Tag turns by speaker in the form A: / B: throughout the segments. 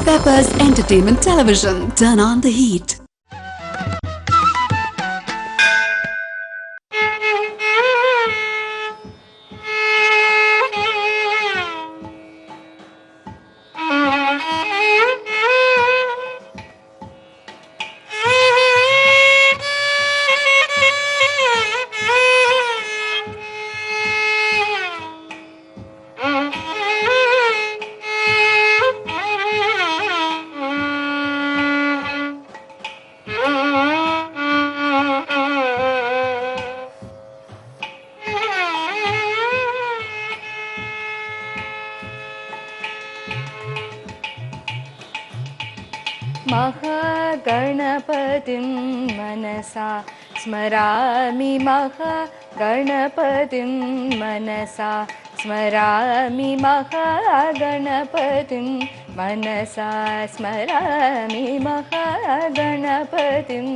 A: Peppers Entertainment Television. Turn on the heat.
B: महागणपतिं मनसा स्मरामि महागणपतिं मनसा स्मरामि महागणपतिं मनसा स्मरामि महागणपतिं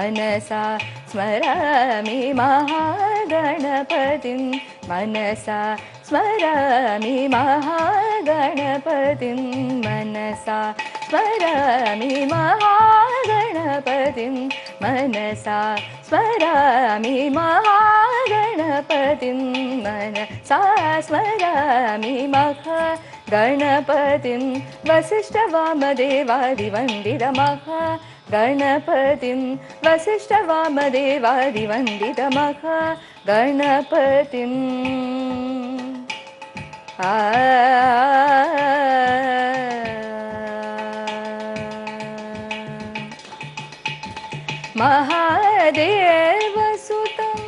B: मनसा स्मरामि महागणपतिं मनसा स्मरामि महागणपतिं मनसा स्मरामि महागणपतिं मनसा स्मरामि महागणपतिं मनसा स्मरामि महागणपतिं वसिष्ठवामदेवादिवन्दितमहागणपतिं वसिष्ठवामदेवादिवन्दितमहागणपतिं महादेवसुतं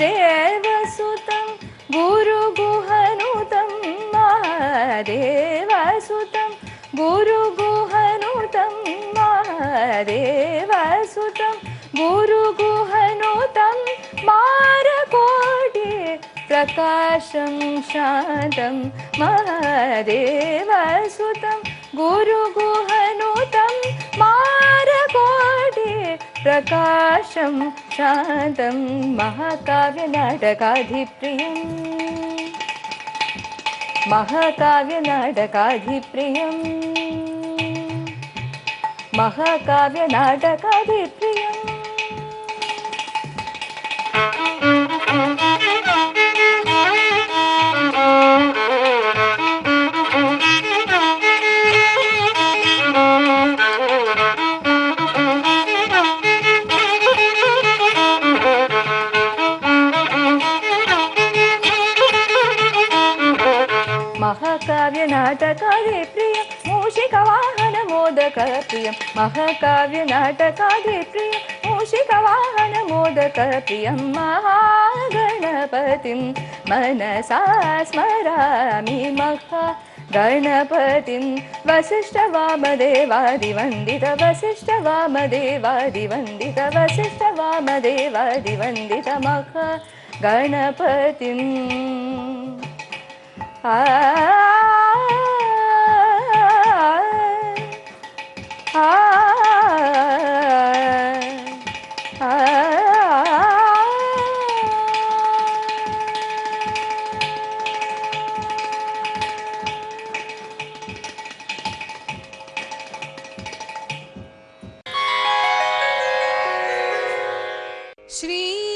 B: महादेवसुतं गुरुगुहनुतं महादेवसुतं गुरुगुहनुतं महादेवसुतं गुरुगुहनुतं मारकोटि प्रकाशं शान्तं महादेवसुतं गुरुगुहनुतं मारकोटि प्रकाशं शान्तं महाकाव्यनाटकाधिप्रियं महाकाव्यनाटकाधिप्रियं महाकाव्यनाटकाधिप्रियं महाकाव्यनाटकाधिप्रियं मूषिकवाहनमोदकप्रियं महाकाव्यनाटकाधिप्रियं मूषिकवाहनमोदकप्रियं महागणपतिं मनसा स्मरामि महागणपतिं वसिष्ठवामदेवादिवन्दित वसिष्ठवामदेवादिवन्दित वसिष्ठवामदेवादिवन्दित महागणपतिं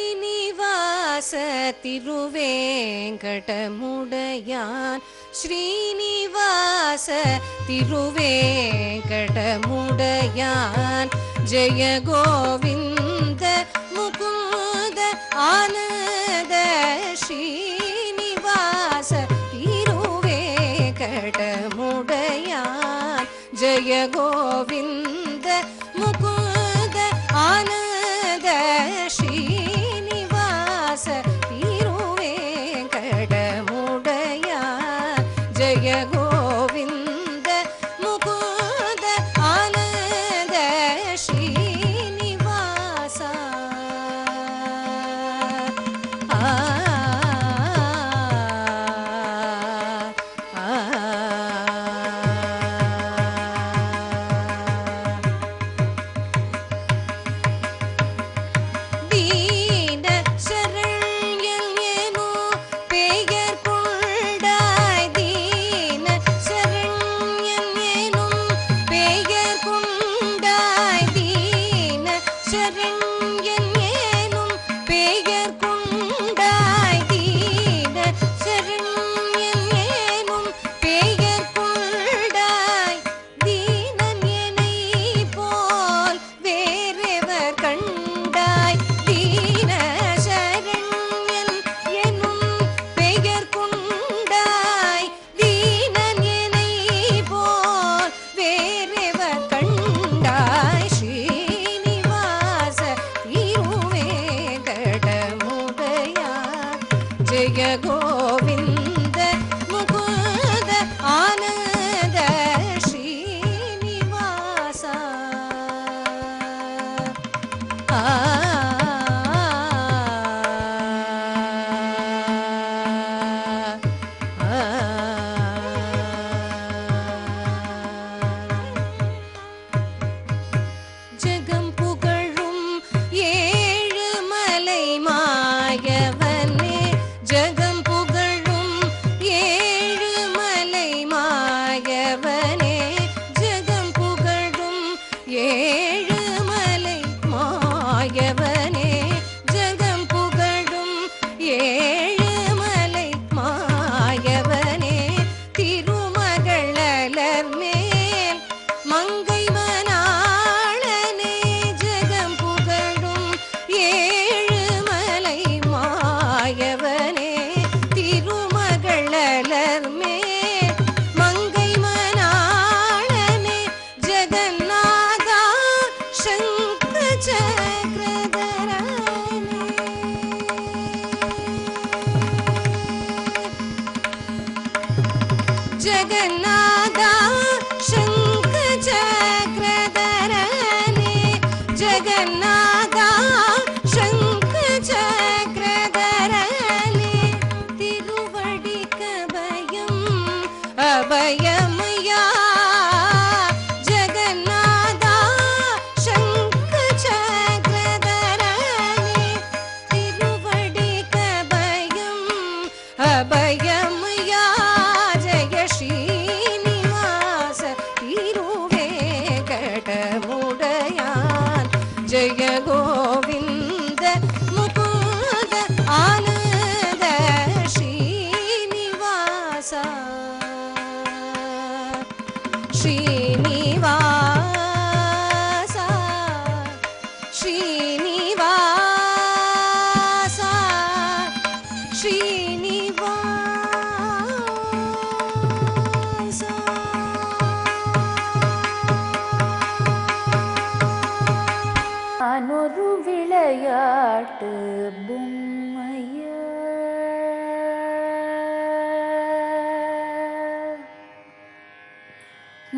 C: श्रीनिवास तिरुवेंकटमुडयान श्रीनिवास तिरुवेंकटमुडयान जय गोविंद मुकुंद आनंद श्रीनिवास तिरुवेंकटमुडयान जय गोविंद मुकुंद आनंद श्रीनिवास तिरुवेंकटमुडयान जय गोविंद मुकुंद आनंद श्रीनिवास ஸ்ரீனிவாசா ஸ்ரீனிவாசா ஸ்ரீனிவாசா
B: நான் ஒரு விளையாட்டு பொம்மையா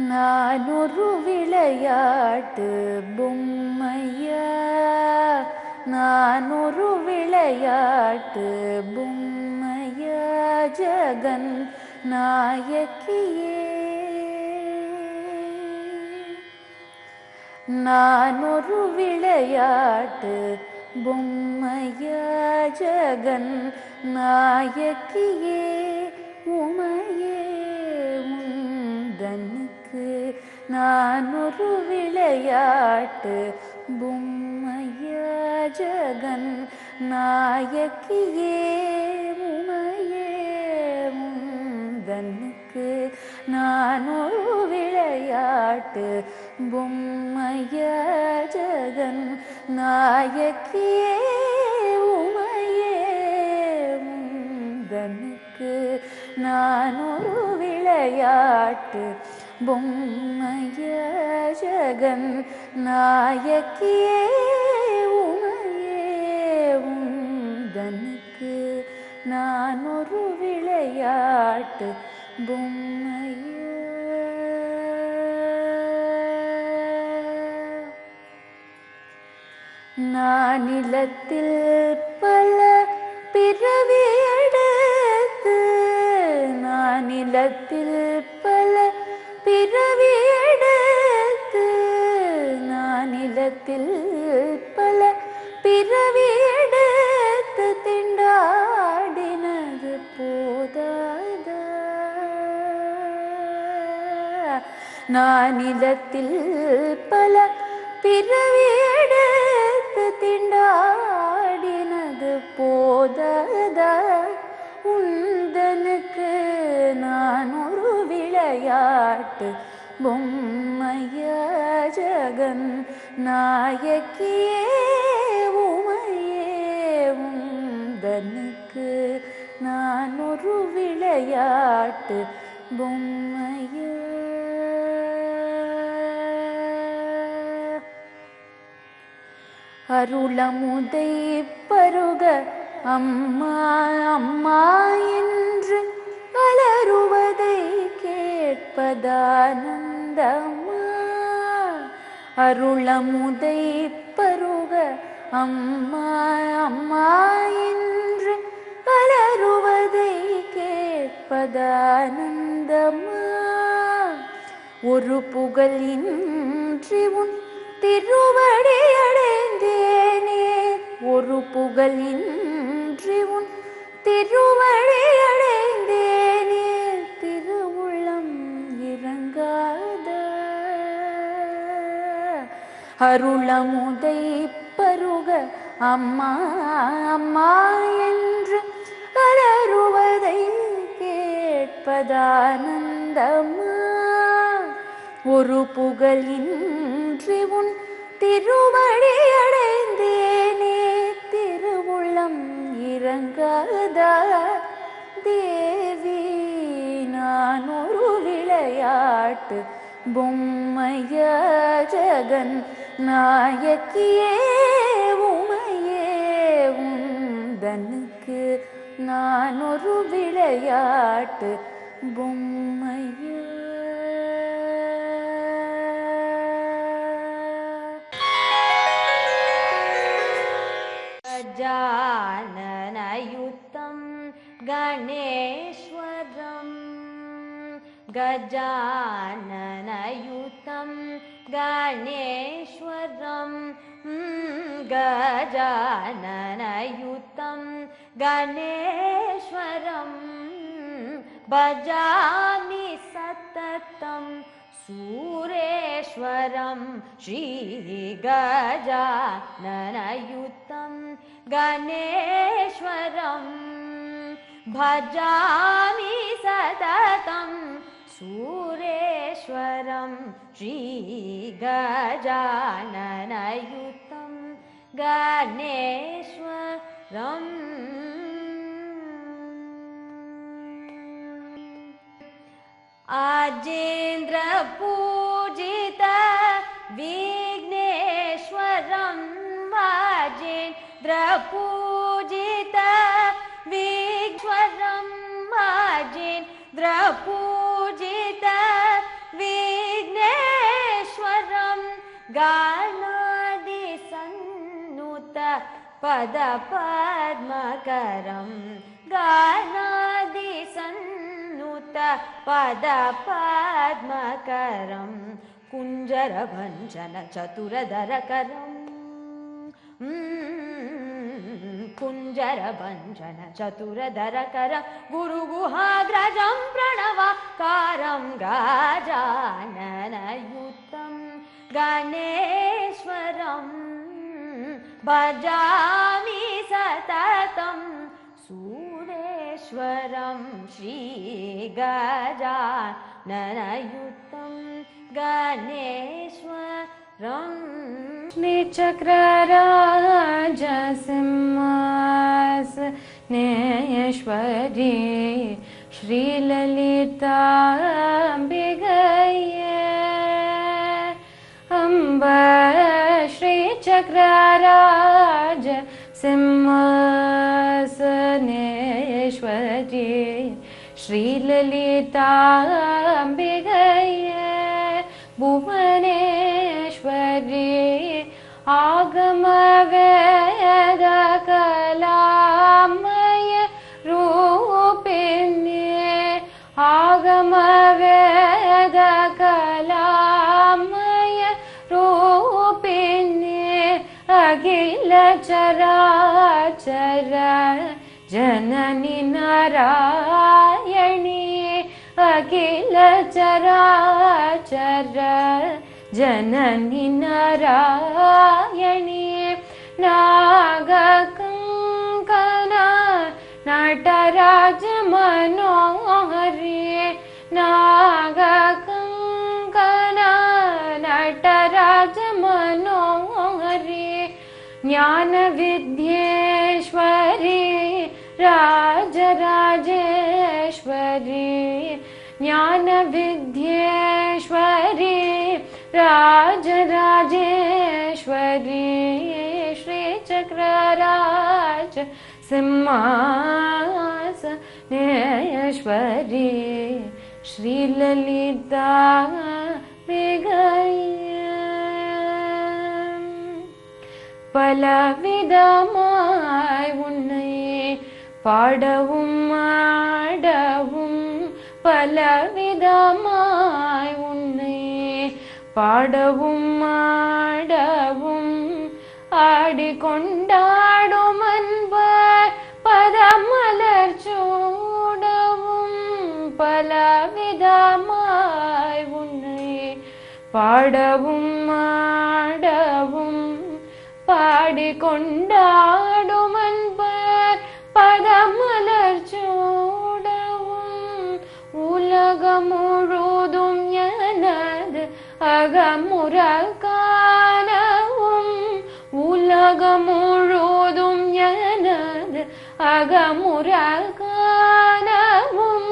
B: நான் ஒரு விளையாட்டு பொம்மையா நான் ஒரு விளையாட்டு பொம்மையா ஜகன் நாயகியே நான் ஒரு விளையாட்டு பொம்மையா ஜகன் நாயகியே உமையே உந்தனுக்கு நான் ஒரு விளையாட்டு பொம்மையா ஜகன் நாயகியே உமையே உந்தனுக்கு நான் ஒரு விளையாட்டு பொம்மையா ஜகன் நாயகியே உமையே உந்தனுக்கு நான் ஒரு விளையாட்டு பொம்மையா ஜகன் நாயகியே உமையே உந்தனுக்கு நான் ஒரு விளையாட்டு பொம்மையா நான் நிலத்தில் பல பிறவி எடுத்து நான் நிலத்தில் பல பிறவி எடுத்து நான் நிலத்தில் பல பிறவி எடுத்து திண்டாடினது போதாதா நான் நிலத்தில் பல பிறவி எடுத்து திண்டாடினது போதாதா உந்தனுக்கு நான் ஒரு விளையாட்டு பொம்மையா ஜகன் நாயகியே உமையே உந்தனுக்கு நான் ஒரு விளையாட்டு பொம்மையா அருளமுதை பருக அம்மா அம்மா என்று அலறுவதை கேட்பதானந்தமா அருளமுதை பருக அம்மா அம்மா என்று அலறுவதை கேட்பதானந்தமா ஒரு புகழின்றி உன் திருவடி அடைந்தேனே ஒரு புகழின்றி உன் திருவடி அடைந்தேனே திருவுள்ளம் இறங்காத அருளமுதை பருக அம்மா அம்மா என்று அலறுவதை கேட்பதானந்தமா ஒரு புகழின்றி உன் திருவடி அடைந்தேனே திருவுள்ளம் இறங்காதா தேவி நான் ஒரு விளையாட்டு பொம்மையா ஜகன் நாயகியே உமையே உந்தனுக்கு நான் ஒரு விளையாட்டு பொம்மையா
C: गजाननयुतं गणेश्वरं गजाननयुतं गणेश्वरं गजाननयुतं गणेश्वरं भजामि सततं सूरेश्वरं श्रीगजाननयुतं गणेश्वरं भजामि सततं सूरेश्वरं श्रीगजाननयुतं गणेश्वरम् आजेन्द्र पूजित विघ्नेश्वरं आजेन्द्र पूजित विघ्नेश्वरं आजेन्द्र पूजित विघ्नेश्वरं गानादि सन्नुत पद पद्मकरं गानादि सन्नुत पद पद्मकरं कुञ्जरभञ्जन चतुरधरकरम् कुञ्जरभञ्जन चतुरधरकरं गुरुगुहाग्रजं प्रणवकारं गजाननयुतं गणेश्वरं भजामि सततं सूरेश्वरं श्रीगजाननयुतं गणेश्वरम्
B: श्रीचक्रराजसिंहासनेश्वरी श्रीललिताम्बिकये अम्ब श्रीचक्रराजसिंहासनेश्वरी श्रीललिताम्बिकये भुवनेश्वरी आगमवेदकलामय रूपिण्ये आगमवेदकलामय रूपिण्ये अखिल चराचर जननि नारायणी अखिल चराचर जननि नारायणी नागकङ्कण नटराज मनोहरी नागकङ्कण नटराज मनोहरी ज्ञानविद्येश्वरी राजराजेश्वरी ज्ञानविद्येश्वरी राजराजेश्वरी श्रीचक्रराज सिंहासनेश्वरी श्रीललिताम्बिकये பலவிதமாய் உன்னை பாடவும் ஆடவும் பலவிதமாய் உன்னை பாடவும் ஆடவும் ஆடிக்கொண்டாடும் அன்பர் பதமலர் சூடவும் பலவிதமாய் உன்னை பாடவும் ஆடவும் பாடிக்கொண்டாடும் அன்பர் பதமலர் சூடவும் உலகம் முழுதும் எனது அகமுறல் காணவும் உலகம் முழுதும் எனது அகமுறல் காணவும்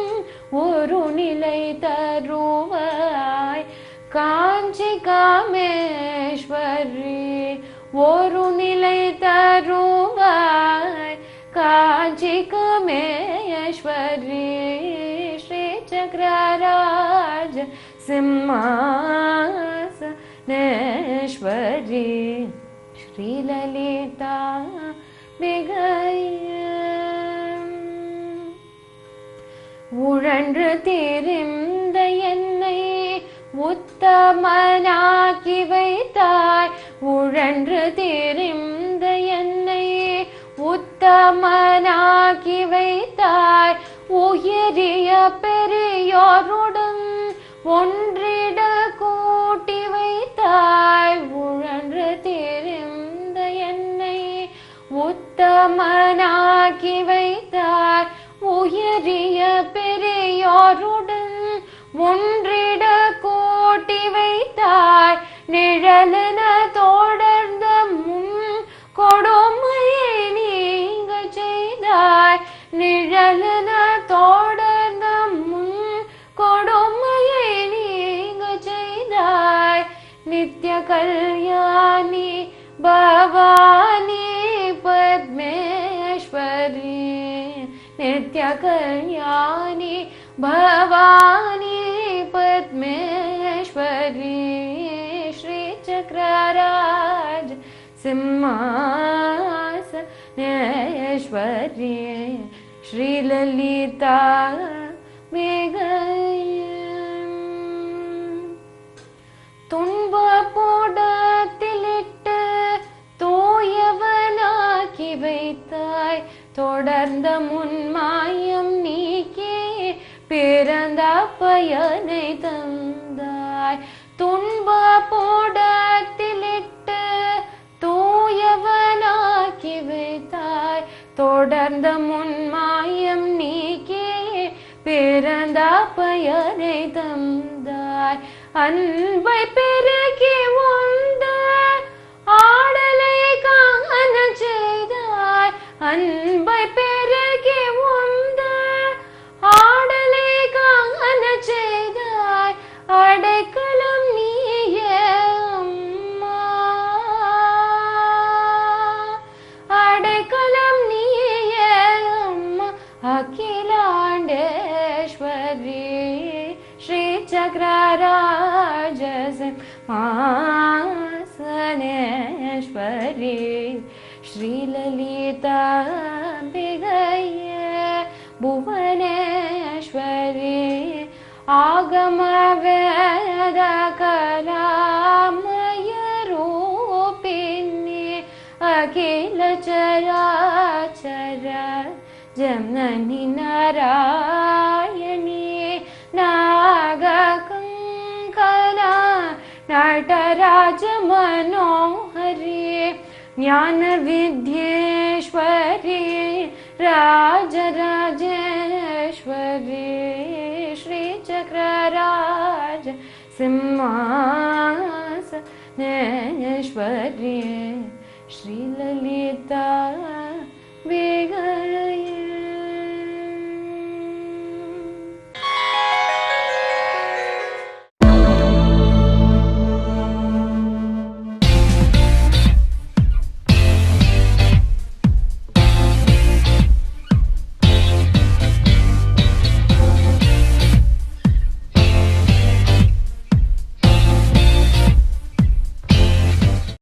B: ஒரு நிலை தருவாய் காஞ்சி காமேஸ்வரி ஒரு நிலை தருவாய் காஞ்சி காமேஸ்வரி ஸ்ரீசக்கரராஜ சிம்மாசனேஸ்வரி ஸ்ரீலலிதாம்பிகையே உழன்று திரிந்த என்னை உத்தமனாக்கி வைத்தாய் உழன்று திரிந்த என்னை உத்தமனாக்கி வைத்தாய் உயரிய பெரியோருடன் ஒன்றிட கூட்டி வைத்தாய் உழன்று திரிந்த என்னை உத்தமனாக்கி வைத்தாய் உயரிய பெரியோருடன் ஒன்றிட கூட்டி வைத்தாய் நிழலென தொடர்ந்த முன் கொடுமையை நீங்க செய்தாய் நிழலென தொடர்ந்த முன் கொடுமையை நீங்க செய்தாய் நித்ய கல்யாணி பவானி பத்மேஸ்வரி நித்ய கல்யாணி பவானி பத்மேஸ்வரி ஸ்ரீ சக்கரராஜ சிம்மாசனேஸ்வரி ஸ்ரீ லலிதா துன்ப போடத்திலிட்டு தூயவனாக்கி வைத்தாய் தொடர்ந்த முன்மாயம் நீக்கி பிறந்த பயனை தந்தாய் துன்ப போடத்திலிட்டு தூயவனாக்கி வைத்தாய் தொடர்ந்த முன்மாயம் நீக்கி பிறந்த பயனை தந்தாய் அன்பை பெருகி உந்த ஆடலை காண செய்தாய் அன்பை பெருகி உந்த ஆடலை காண செய்தாய் அடைக்கலம் நீயே அம்மா அடைக்கலம் நீயே அம்மா அகிலாண்டேஸ்வரி ஸ்ரீ சக்கரராஜ சிம்மாசனேஸ்வரி ஸ்ரீ லலிதா புவனேஸ்வரி ஆகம வேத கலாமய ரூபிணி அகில சராச்சர ஜனனி நாராயணி நாககங்கனா நடராஜ மனோஹரி ஞான வித்யேஸ்வரி ராஜராஜேஸ்வரி ஸ்ரீ சக்கரராஜ சிம்மாசனேஸ்வரி ஸ்ரீ லலிதா விகர